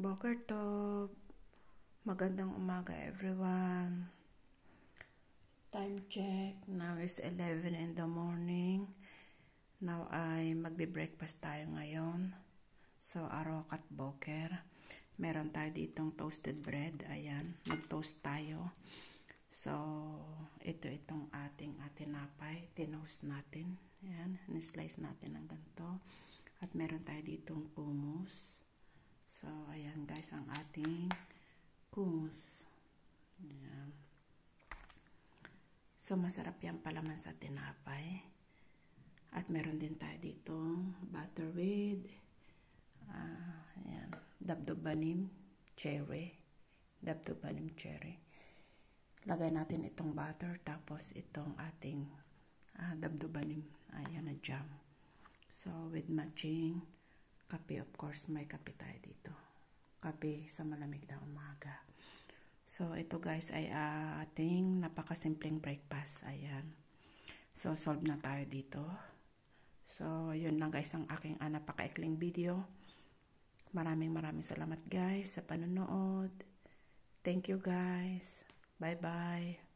Boker Tov. Magandang umaga everyone. Time check. Now is 11 in the morning. Now ay magbe-breakfast tayo ngayon. So arokat boker. Meron tayo ditong toasted bread. Ayan. Mag-toast tayo. So itong ating tinapay. Tinost natin. Ayan. Ni-slice natin ng ganito. At meron tayo ditong hummus. So, ayan guys, ang ating hummus. Ayan. So, masarap yan palaman sa tinapay. At meron din tayo ditong butter with ayan, dabdobanim cherry. Dabdobanim cherry. Lagay natin itong butter, tapos itong ating dabdobanim. Ayan na jam. So, with matching kape, of course, may kape tayo dito. Kape sa malamig na umaga. So, ito guys ay ating napakasimpleng breakfast. Ayan. So, solve na tayo dito. So, yun lang guys ang aking napakaikling video. Maraming salamat guys sa panonood. Thank you guys. Bye-bye.